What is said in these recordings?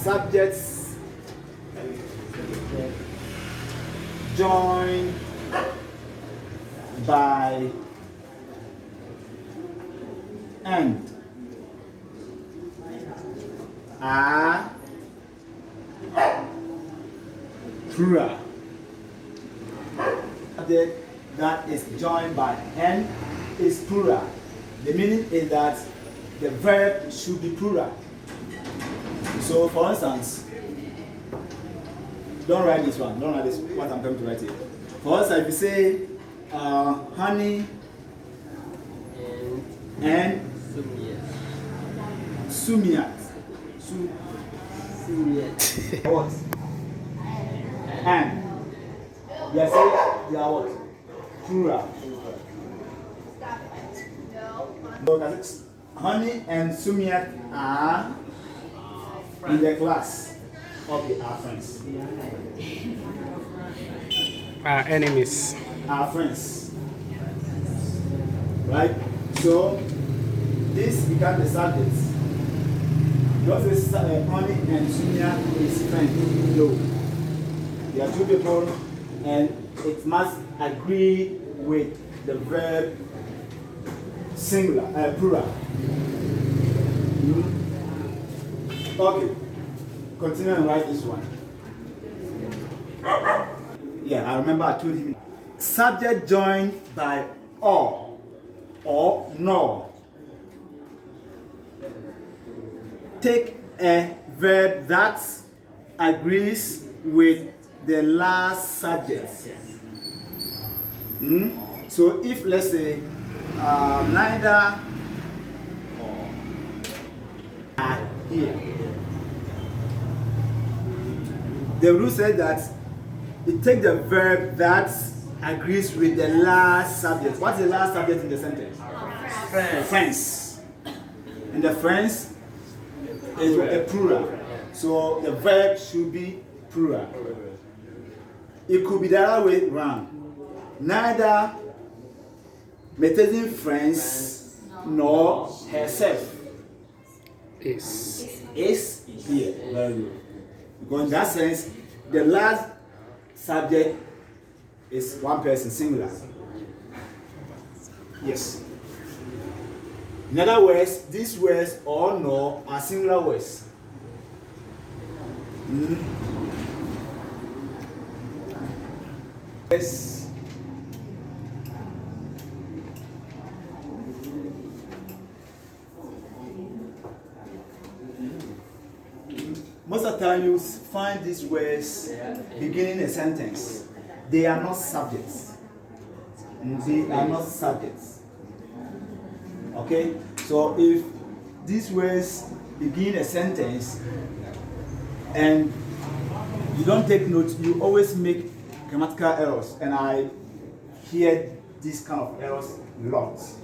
subjects joined by and are plural. That is joined by and is plural. The meaning is that the verb should be plural. So, for instance, don't write this one. Don't write this. What I'm going to write here. For instance, if you say honey and sumiat. What? And you are saying they are what? Plural. So that is honey and sumiat are in the class. Okay, our friends. Our enemies. Our friends. Right? So this becomes the subject. Don't say honey and Sunya is friend. No. They are two people and it must agree with the verb singular, plural. Okay. Continue and write this one. Yeah, I remember I told him. Subject joined by or nor. Take a verb that agrees with the last subject. So if let's say neither are here. The rule says that it takes the verb that agrees with the last subject. What's the last subject in the sentence? Friends. And the friends is a plural. So the verb should be plural. It could be the other way around. Neither Methodist friends nor herself is here. Very good. Because in that sense, the last subject is one person, singular. Yes. In other words, these words or no are singular words. Yes. Most of the time you find these words beginning a sentence. They are not subjects. They are not subjects. Okay? So if these words begin a sentence and you don't take notes, you always make grammatical errors. And I hear these kind of errors lots.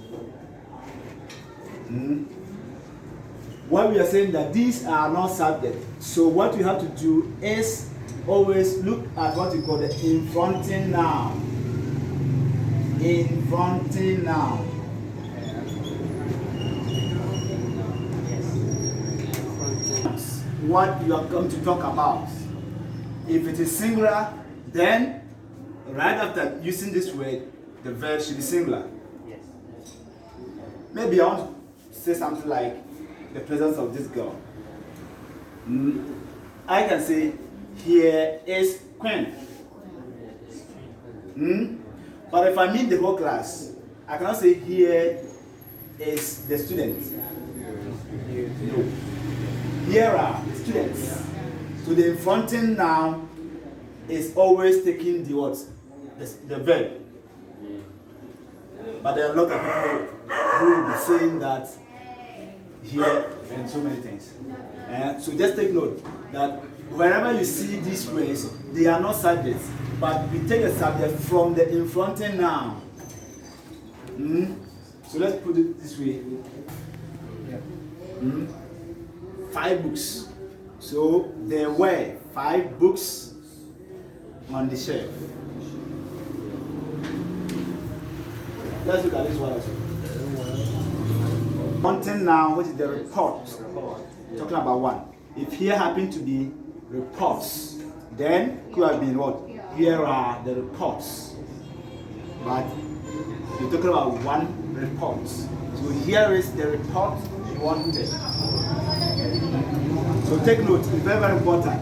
What we are saying that these are not subjects. So what you have to do is always look at what we call the infronting noun. Infronting noun. What you are going to talk about. If it is singular, then right after using this word, the verb should be singular. Yes. Maybe I want to say something like the presence of this girl. I can say, here is Queen. But if I mean the whole class, I cannot say, here is the student. No. Here are the students. So the infronting noun is always taking the what? The verb. But there are a lot of people who will be saying that here and so many things. So just take note that wherever you see these words, they are not subjects, but we take a subject from the infronting noun. So let's put it this way. 5 books. So there were 5 books on the shelf. Let's look at this one also. Content now, which is the report. Talking about one. If here happen to be reports, then could have been what? Here are the reports. But you're talking about one report. So here is the report you wanted. So take note, it's very, very important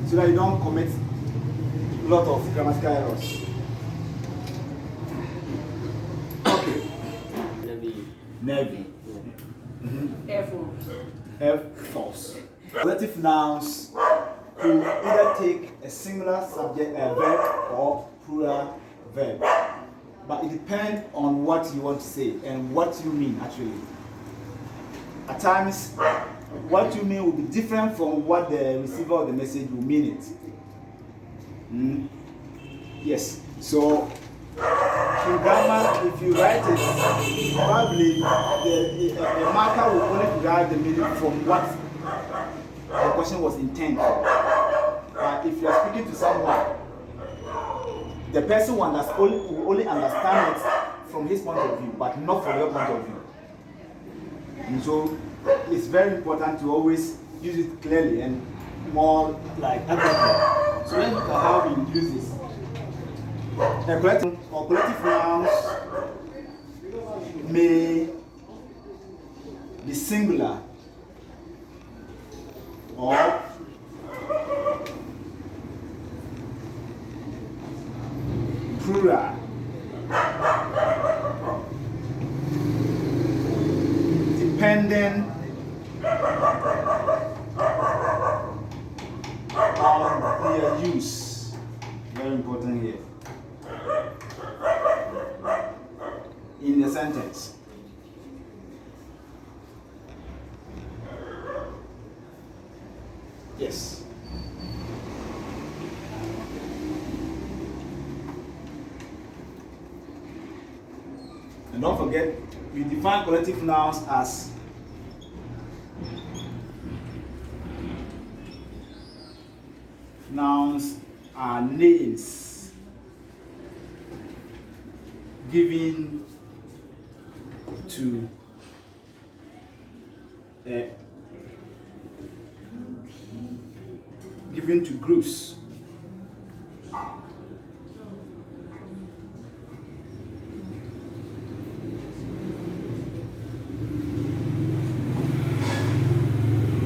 so that you don't commit a lot of grammatical errors. Okay. Navy. Air Force. Air Force. Collective nouns could either take a singular subject, verb, or plural verb. But it depends on what you want to say and what you mean actually. At times, what you mean will be different from what the receiver of the message will mean it. Yes. So in grammar, if you write it, probably the marker will only derive the meaning from what the question was intended for. But if you are speaking to someone, the person will only understand it from his point of view, but not from your point of view. And so it's very important to always use it clearly and more like accurately. So let's look at how we use this. A collective or collective nouns may be singular or plural. Depending on their use. Very important here. In the sentence. Yes. And don't forget, we define collective nouns as nouns are names given to groups.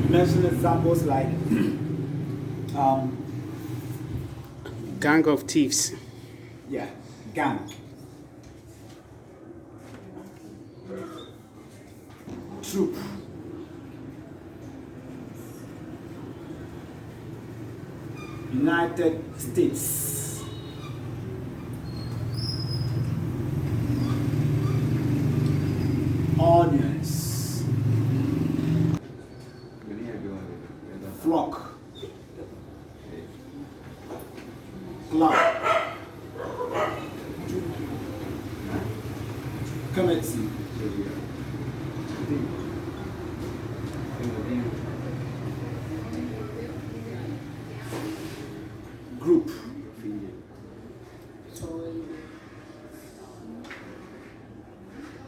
Mention examples like Gang of thieves. yeah, gang. Troop. United States. Audience. Flock. Club. Committee. Group.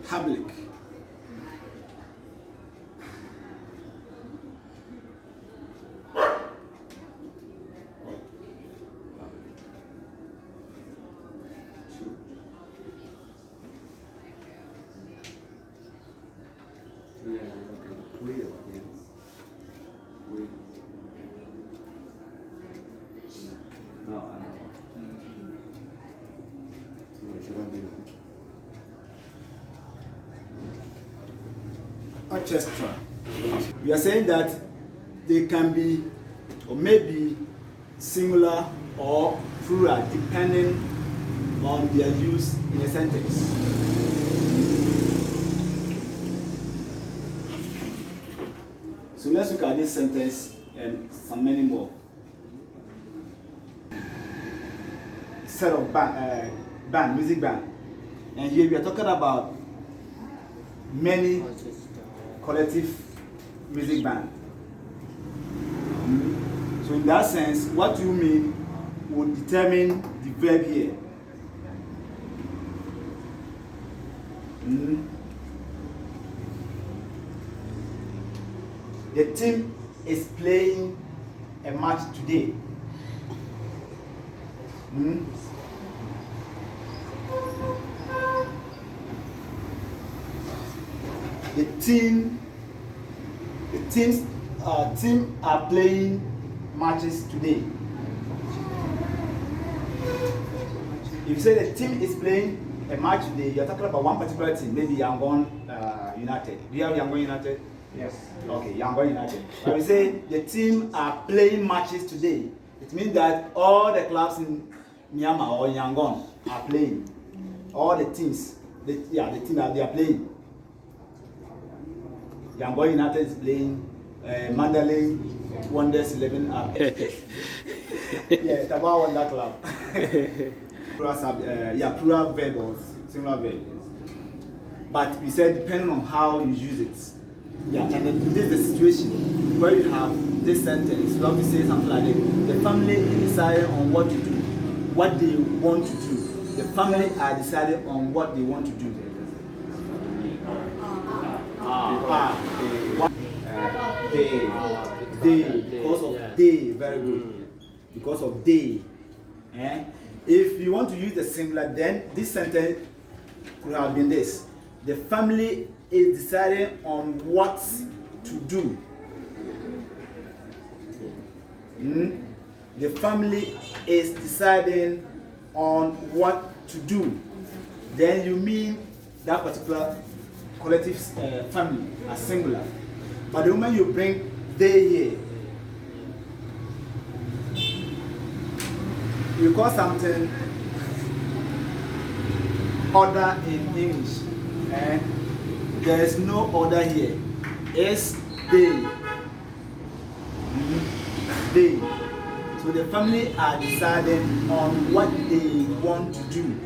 Public. Orchestra. We are saying that they can be or maybe singular or plural depending on their use in a sentence. So let's look at this sentence and some many more. Set of band, music band. And here we are talking about many collective music band. So in that sense, what you mean would determine the verb here. The team is playing a match today. The teams are playing matches today. If you say the team is playing a match today, you're talking about one particular team, maybe Yangon United. Do you have Yangon United? Yes. Okay, Yangon United. When we say the team are playing matches today, it means that all the clubs in Myanmar or Yangon are playing. All the teams, the team that they are playing. Yangon United is playing. Mandalay Wonders 11 are yeah, Thabarwa won that club. Plural verb or similar verb. But we said depending on how you use it. Yeah, and then this is the situation where you have this sentence. You have to say something like this. The family is deciding on what to do, what they want to do. The family are deciding on what they want to do. They, because of they, very good. Because of they. If you want to use the singular, then this sentence could have been this. The family is deciding on what to do. The family is deciding on what to do. Then you mean that particular collective family as singular. But the moment you bring they here, you call something order in English, and there is no order here. It's they. They. So the family are deciding on what they want to do,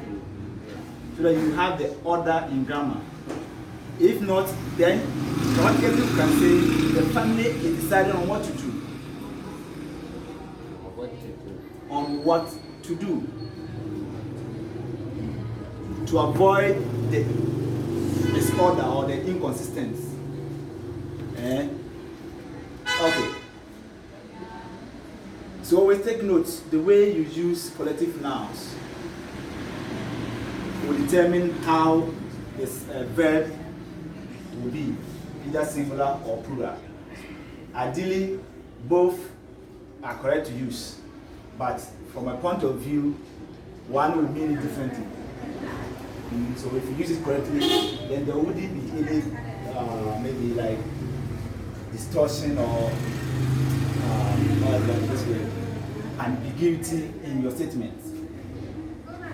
so that you have the order in grammar. If not, then automatically you can say the family is deciding on what to do. On what to do. To avoid the disorder or the inconsistency. Okay. So always take notes. The way you use collective nouns will determine how this verb will be, either singular or plural. Ideally, both are correct to use, but from my point of view, one will mean it differently. So if you use it correctly, then there wouldn't be any maybe like distortion or this way, ambiguity in your statements.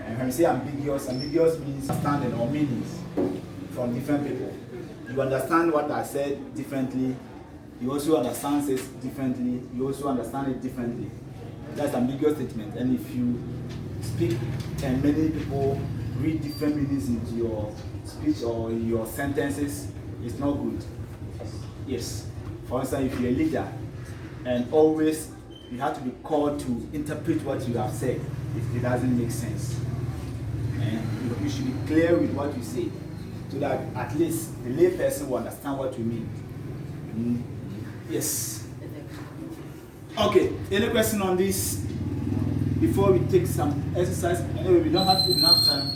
And when you say ambiguous, ambiguous means understanding or meanings from different people. You understand what I said differently. You also understand it differently. You also understand it differently. That's ambiguous statement. And if you speak and many people read different meanings into your speech or your sentences, it's not good. Yes. For instance, if you're a leader and always you have to be called to interpret what you have said, it doesn't make sense. And you should be clear with what you say, so that at least the lay person will understand what you mean. Yes. Okay, any question on this before we take some exercise? Anyway, we don't have enough time.